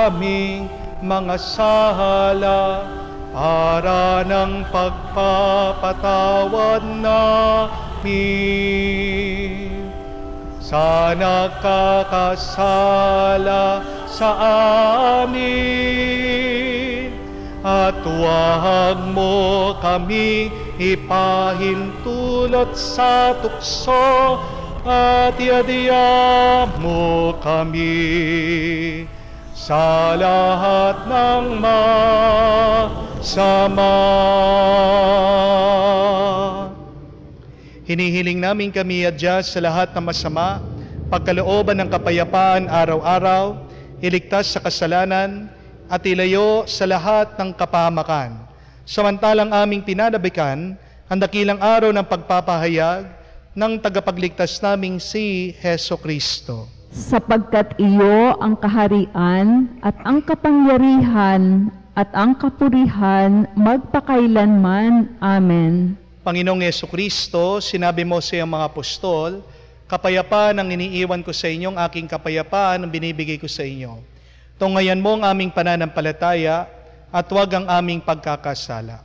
aming mga sala para ng pagpapatawad namin sa nakakasala sa amin, at huwag mo kami ipahintulot sa tukso, at iadya mo kami sa lahat ng masama. Hinihiling namin kami adya sa lahat ng masama, pagkalooban ng kapayapaan araw-araw, iligtas sa kasalanan, at ilayo sa lahat ng kapahamakan. Samantalang aming pinanabikan ang dakilang araw ng pagpapahayag ng tagapagligtas naming si Heso Kristo. Sapagkat iyo ang kaharian at ang kapangyarihan at ang kapurihan magpakailanman. Amen. Panginoong Heso Kristo, sinabi mo sa iyong mga apostol, kapayapaan ang iniiwan ko sa inyong aking kapayapaan ang binibigay ko sa inyo. Tungayan mo ang aming pananampalataya at huwag ang aming pagkakasala.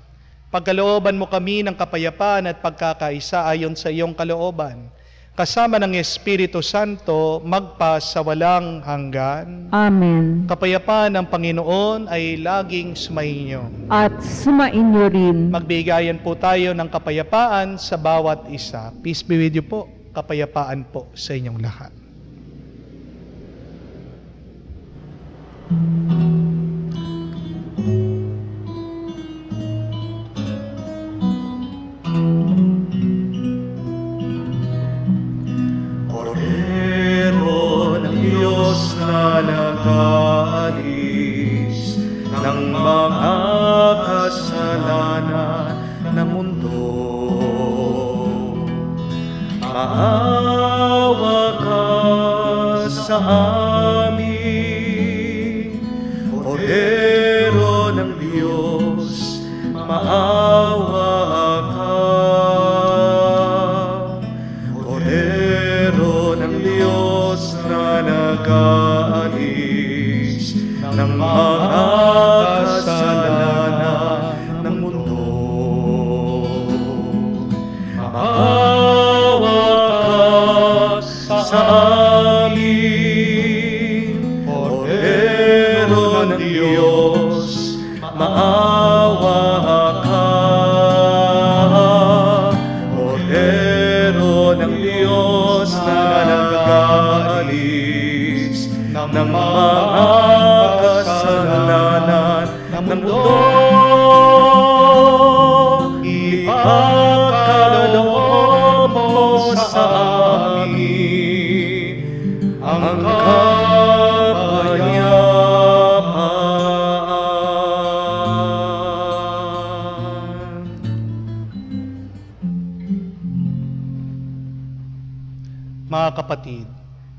Pagkalooban mo kami ng kapayapaan at pagkakaisa ayon sa iyong kalooban. kasama ng Espiritu Santo, magpa sa walang hanggan. Amen. Kapayapaan ng Panginoon ay laging sumainyo. At sumainyo rin. Magbigayan po tayo ng kapayapaan sa bawat isa. Peace be with you po. Kapayapaan po sa inyong lahat. Cordero ng Diyos na nag-aalis ng mga kasalanan ng mundo, maawa ka sa amin. Cordero ng Diyos, maawa ka. Cordero ng Diyos na nag-aalis ng mga kasalanan ng mundo, maawa ka sa amin. Cordero ng Diyos, maawa ka. Cordero ng Diyos na nag-aalis ng mga kasalanan ng mundo, ipagkaloob mo sa amin ang kapayapaan. Mga kapatid,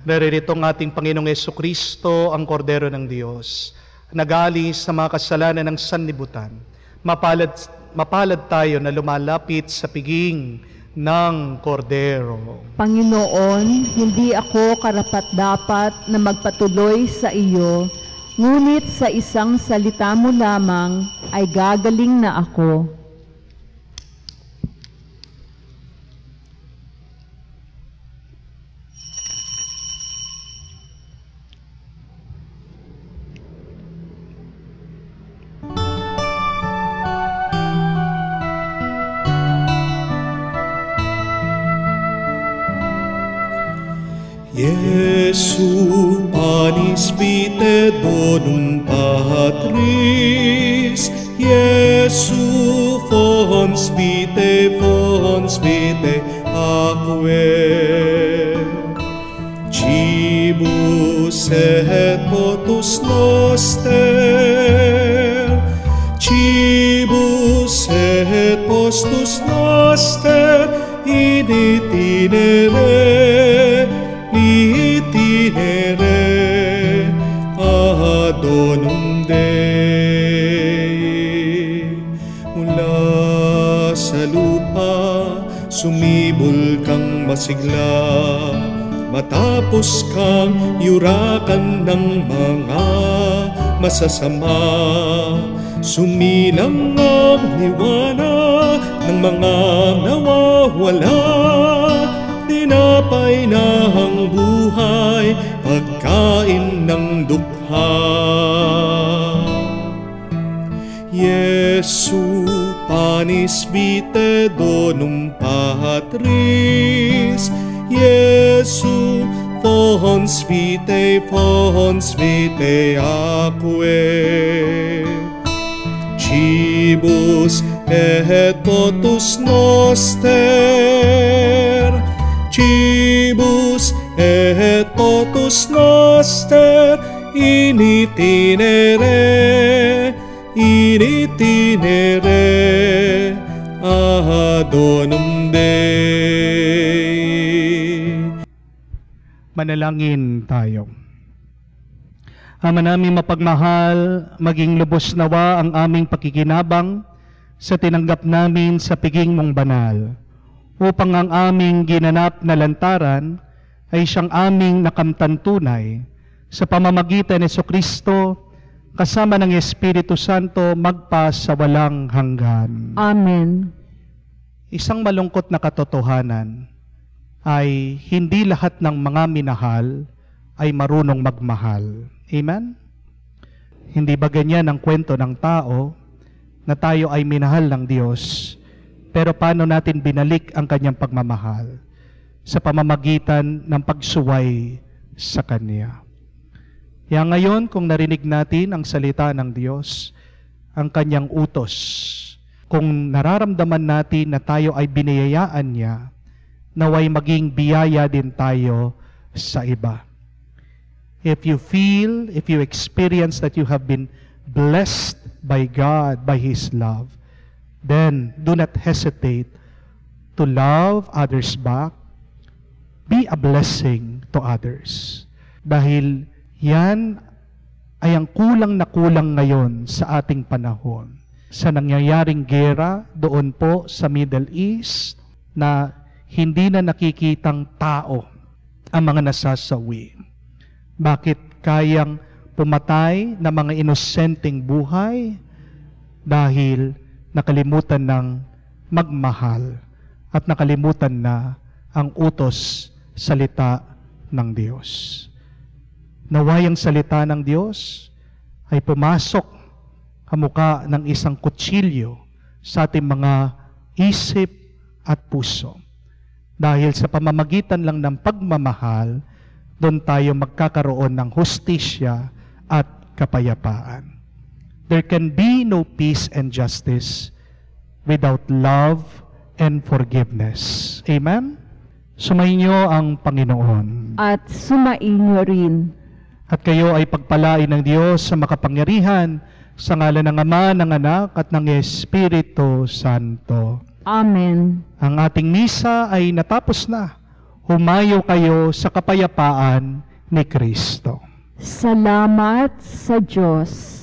naririto ang ating Panginoong Jesucristo, ang Kordero ng Diyos, nag-aalis sa mga kasalanan ng sanlibutan. Mapalad tayo na lumalapit sa piging ng Kordero. Panginoon, hindi ako karapat-dapat na magpatuloy sa iyo, ngunit sa isang salita mo lamang ay gagaling na ako. Jesu panis vitae donum Patris, Jesu fons vitae aquae. Cibus et potus noster, cibus et postus noster, in itinere ad donum Dei. Mula sa lupa sumibol kang masigla, matapos kang yurakan ng mga masasama. Sumilang ang liwanag ng mga nawawala, tinapay na ang buhay, pagkain ng dukha. Jesu panis vitae donum Patris, Jesu fons vitae aquae. Cibus et potus noster, cibus et potus noster, in itinere ad donum Dei. Manalangin tayo. Ama namin mapagmahal, maging lubos nawa ang aming pakikinabang sa tinanggap namin sa piging mong banal, upang ang aming ginanap na lantaran ay siyang aming nakamtan tunay sa pamamagitan ni Jesucristo, kasama ng Espiritu Santo, magpa sa walang hanggan. Amen. Isang malungkot na katotohanan, ay hindi lahat ng mga minahal ay marunong magmahal. Amen? Hindi ba ganyan ang kwento ng tao na tayo ay minahal ng Diyos, pero paano natin binalik ang kanyang pagmamahal? Sa pamamagitan ng pagsuway sa Kanya. Kaya ngayon, kung narinig natin ang salita ng Diyos, ang Kanyang utos, kung nararamdaman natin na tayo ay biniyayaan niya, naway maging biyaya din tayo sa iba. If you experience that you have been blessed by God, by His love, then do not hesitate to love others back. Be a blessing to others. Dahil yan ay ang kulang na kulang ngayon sa ating panahon. Sa nangyayaring gera doon po sa Middle East na hindi na nakikitang tao ang mga nasasawi. Bakit kayang pumatay na mga inosenteng buhay? Dahil nakalimutan ng magmahal at nakalimutan na ang utos salita ng Diyos. Naway ang salita ng Diyos ay pumasok kamuka ng isang kutsilyo sa ating mga isip at puso. Dahil sa pamamagitan lang ng pagmamahal, doon tayo magkakaroon ng hustisya at kapayapaan. There can be no peace and justice without love and forgiveness. Amen? Sumainyo ang Panginoon. At sumainyo rin. At kayo ay pagpalain ng Diyos sa makapangyarihan, sa ngalan ng Ama, ng Anak, at ng Espiritu Santo. Amen. Ang ating misa ay natapos na. Humayo kayo sa kapayapaan ni Kristo. Salamat sa Diyos.